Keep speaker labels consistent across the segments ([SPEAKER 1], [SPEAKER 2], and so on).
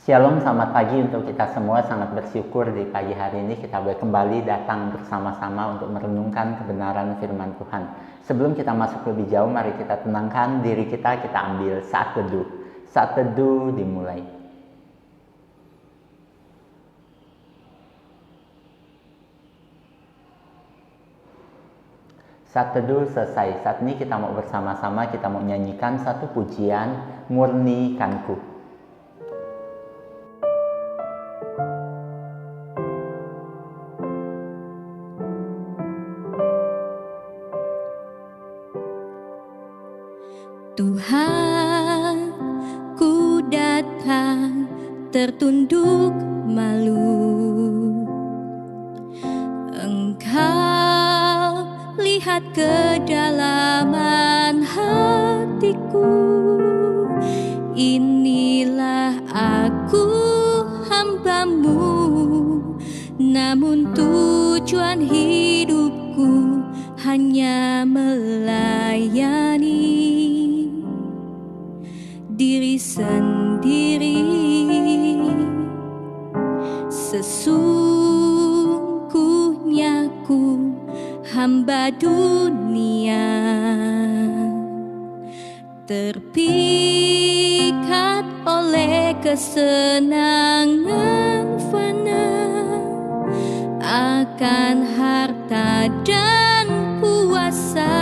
[SPEAKER 1] Shalom, selamat pagi untuk kita semua. Sangat bersyukur di pagi hari ini kita boleh kembali datang bersama-sama untuk merenungkan kebenaran firman Tuhan. Sebelum kita masuk lebih jauh, mari kita tenangkan diri kita ambil saat teduh. Saat teduh dimulai. Saat teduh selesai. Saat ini kita mau bersama-sama, kita mau nyanyikan satu pujian, Murnikanku.
[SPEAKER 2] Tuhan, ku datang tertunduk malu. Engkau lihat kedalaman hatiku. Inilah aku, hamba-Mu, namun tujuan hidupku hanya melayani diri sendiri. Sesungguhnya ku hamba dunia, terpikat oleh kesenangan fana, akan harta dan kuasa,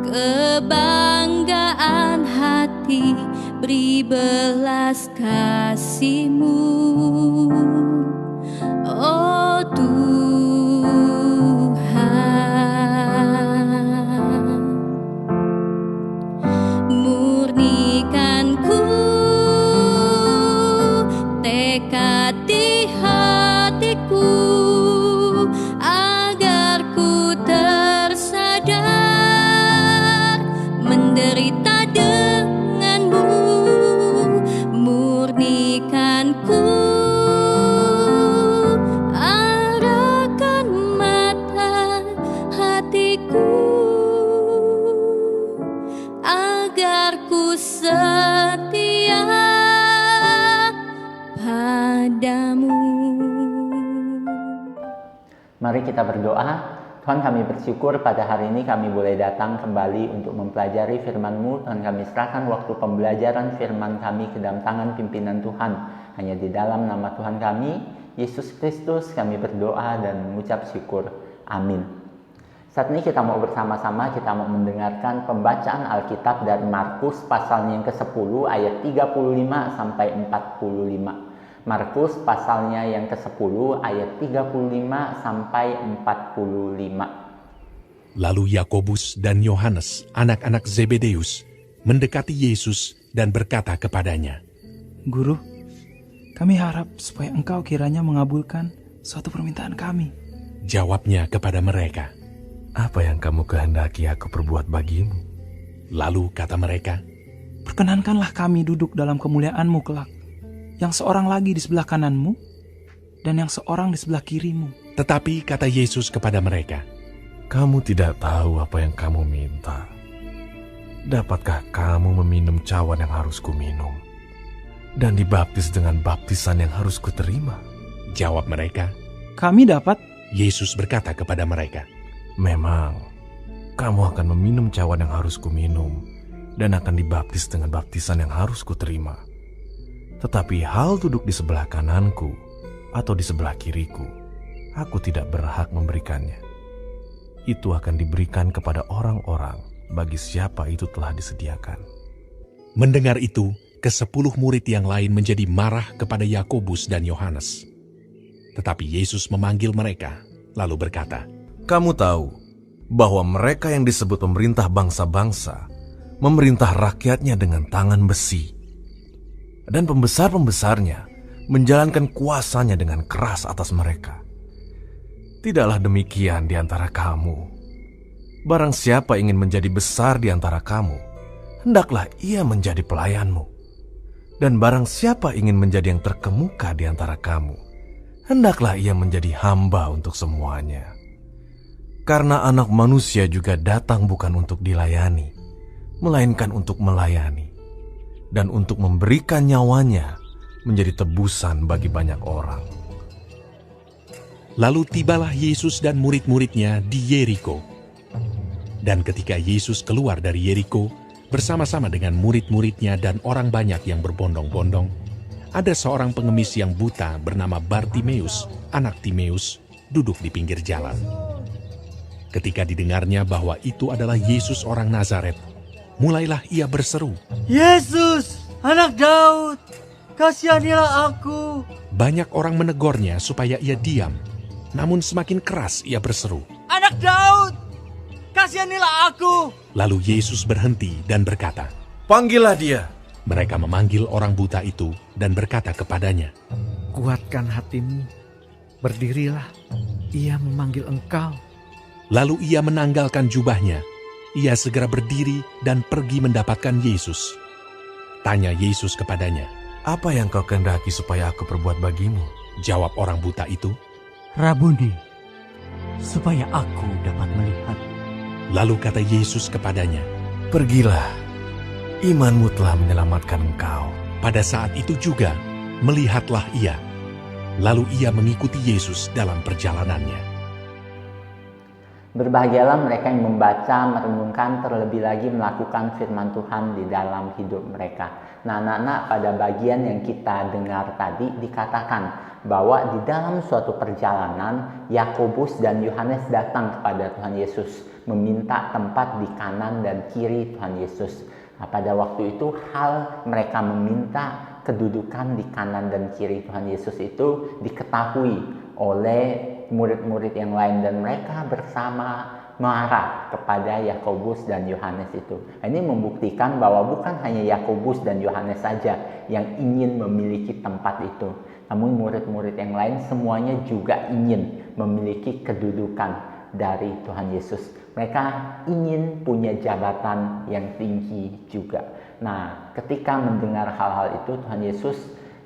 [SPEAKER 2] kebanggaan hati, beri belas kasih-Mu. Oh Tuhan, murnikanku tekad di hatiku, agar ku tersadar menderita denganmu. Murnikanku, arahkan mata hatiku, agar ku setia padamu.
[SPEAKER 1] Mari kita berdoa. Tuhan, kami bersyukur pada hari ini kami boleh datang kembali untuk mempelajari firman-Mu. Tuhan, kami serahkan waktu pembelajaran firman kami ke dalam tangan pimpinan Tuhan. Hanya di dalam nama Tuhan kami, Yesus Kristus, kami berdoa dan mengucap syukur. Amin. Saat ini kita mau bersama-sama, kita mau mendengarkan pembacaan Alkitab dari Markus pasalnya yang ke-10 ayat 35 sampai 45. Markus pasalnya yang ke-10 ayat 35 sampai 45.
[SPEAKER 3] Lalu Yakobus dan Yohanes, anak-anak Zebedeus, mendekati Yesus dan berkata kepadanya,
[SPEAKER 4] Guru, kami harap supaya Engkau kiranya mengabulkan suatu permintaan kami.
[SPEAKER 3] Jawabnya kepada mereka,
[SPEAKER 5] Apa yang kamu kehendaki aku perbuat bagimu?
[SPEAKER 3] lalu kata mereka,
[SPEAKER 4] Perkenankanlah kami duduk dalam kemuliaan-Mu kelak, yang seorang lagi di sebelah kanan-Mu, dan yang seorang di sebelah kiri-Mu.
[SPEAKER 3] tetapi kata Yesus kepada mereka,
[SPEAKER 5] Kamu tidak tahu apa yang kamu minta. Dapatkah kamu meminum cawan yang harus kuminum, dan dibaptis dengan baptisan yang harus kuterima?
[SPEAKER 3] Jawab mereka.
[SPEAKER 4] Kami dapat.
[SPEAKER 3] Yesus berkata kepada mereka,
[SPEAKER 5] Memang, kamu akan meminum cawan yang harus kuminum, dan akan dibaptis dengan baptisan yang harus kuterima. Tetapi hal duduk di sebelah kananku atau di sebelah kiriku, aku tidak berhak memberikannya. Itu akan diberikan kepada orang-orang bagi siapa itu telah disediakan.
[SPEAKER 3] Mendengar itu, ke-10 murid yang lain menjadi marah kepada Yakobus dan Yohanes. Tetapi Yesus memanggil mereka, lalu berkata,
[SPEAKER 5] Kamu tahu bahwa mereka yang disebut pemerintah bangsa-bangsa memerintah rakyatnya dengan tangan besi, dan pembesar-pembesarnya menjalankan kuasanya dengan keras atas mereka. Tidaklah demikian di antara kamu. Barang siapa ingin menjadi besar di antara kamu, hendaklah ia menjadi pelayanmu. Dan barang siapa ingin menjadi yang terkemuka di antara kamu, hendaklah ia menjadi hamba untuk semuanya. Karena Anak Manusia juga datang bukan untuk dilayani, melainkan untuk melayani, dan untuk memberikan nyawanya menjadi tebusan bagi banyak orang.
[SPEAKER 3] Lalu tibalah Yesus dan murid-muridnya di Yeriko. Dan ketika Yesus keluar dari Yeriko, bersama-sama dengan murid-muridnya dan orang banyak yang berbondong-bondong, ada seorang pengemis yang buta bernama Bartimeus, anak Timeus, duduk di pinggir jalan. Ketika didengarnya bahwa itu adalah Yesus orang Nazaret, mulailah ia berseru,
[SPEAKER 6] Yesus, anak Daud, kasihanilah aku.
[SPEAKER 3] Banyak orang menegurnya supaya ia diam, namun semakin keras ia berseru,
[SPEAKER 6] Anak Daud, kasihanilah aku.
[SPEAKER 3] Lalu Yesus berhenti dan berkata,
[SPEAKER 5] Panggillah dia.
[SPEAKER 3] Mereka memanggil orang buta itu dan berkata kepadanya,
[SPEAKER 6] Kuatkan hatimu, berdirilah, ia memanggil engkau.
[SPEAKER 3] Lalu ia menanggalkan jubahnya. Ia segera berdiri dan pergi mendapatkan Yesus. Tanya Yesus kepadanya,
[SPEAKER 5] Apa yang kau kehendaki supaya aku perbuat bagimu?
[SPEAKER 3] Jawab orang buta itu,
[SPEAKER 6] Rabuni, supaya aku dapat melihat.
[SPEAKER 3] lalu kata Yesus kepadanya,
[SPEAKER 5] Pergilah, imanmu telah menyelamatkan engkau.
[SPEAKER 3] pada saat itu juga melihatlah ia. Lalu ia mengikuti Yesus dalam perjalanannya.
[SPEAKER 1] Berbahagialah mereka yang membaca, merenungkan, terlebih lagi melakukan firman Tuhan di dalam hidup mereka. Nah, anak-anak, pada bagian yang kita dengar tadi dikatakan bahwa di dalam suatu perjalanan, Yakobus dan Yohanes datang kepada Tuhan Yesus, meminta tempat di kanan dan kiri Tuhan Yesus. Nah, pada waktu itu hal mereka meminta kedudukan di kanan dan kiri Tuhan Yesus itu diketahui oleh murid-murid yang lain, dan mereka bersama marah kepada Yakobus dan Yohanes itu. Ini membuktikan bahwa bukan hanya Yakobus dan Yohanes saja yang ingin memiliki tempat itu, namun murid-murid yang lain semuanya juga ingin memiliki kedudukan dari Tuhan Yesus. Mereka ingin punya jabatan yang tinggi juga. Nah, ketika mendengar hal-hal itu, Tuhan Yesus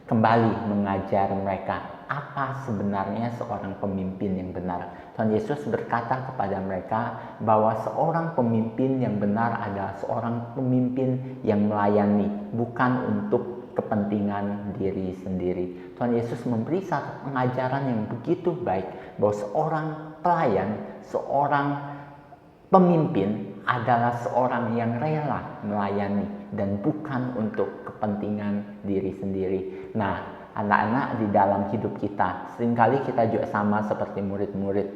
[SPEAKER 1] kembali mengajar mereka apa sebenarnya seorang pemimpin yang benar. Tuhan Yesus berkata kepada mereka bahwa seorang pemimpin yang benar adalah seorang pemimpin yang melayani, bukan untuk kepentingan diri sendiri. Tuhan Yesus memberi satu pengajaran yang begitu baik bahwa seorang pelayan, seorang pemimpin adalah seorang yang rela melayani dan bukan untuk kepentingan diri sendiri. Nah, anak-anak, di dalam hidup kita seringkali kita juga sama seperti murid-murid.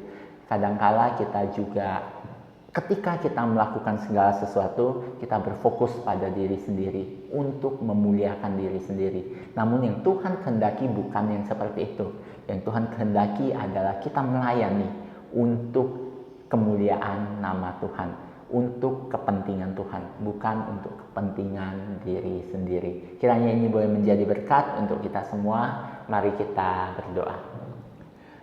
[SPEAKER 1] Kadangkala kita juga ketika kita melakukan segala sesuatu, kita berfokus pada diri sendiri untuk memuliakan diri sendiri. Namun yang Tuhan kehendaki bukan yang seperti itu. Yang Tuhan kehendaki adalah kita melayani untuk kemuliaan nama Tuhan, untuk kepentingan Tuhan, bukan untuk kepentingan diri sendiri. Kiranya ini boleh menjadi berkat untuk kita semua. Mari kita berdoa.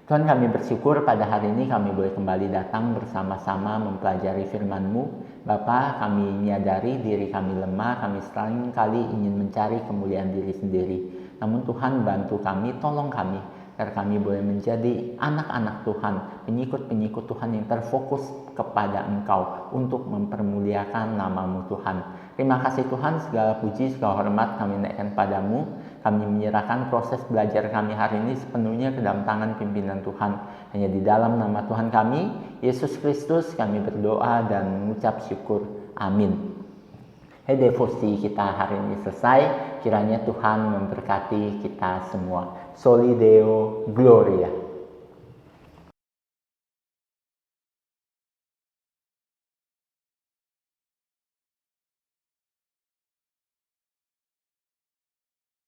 [SPEAKER 1] Tuhan, kami bersyukur pada hari ini kami boleh kembali datang bersama-sama mempelajari firman-Mu. Bapa, kami menyadari diri kami lemah, kami sering kali ingin mencari kemuliaan diri sendiri. Namun Tuhan, bantu kami, tolong kami, agar kami boleh menjadi anak-anak Tuhan, pengikut-pengikut Tuhan yang terfokus kepada Engkau untuk mempermuliakan nama-Mu Tuhan. Terima kasih Tuhan, segala puji, segala hormat kami naikkan padamu. Kami menyerahkan proses belajar kami hari ini sepenuhnya ke dalam tangan pimpinan Tuhan. Hanya di dalam nama Tuhan kami, Yesus Kristus, kami berdoa dan mengucap syukur. Amin. Devosi kita hari ini selesai. Kiranya Tuhan memberkati kita semua. Soli Deo Gloria.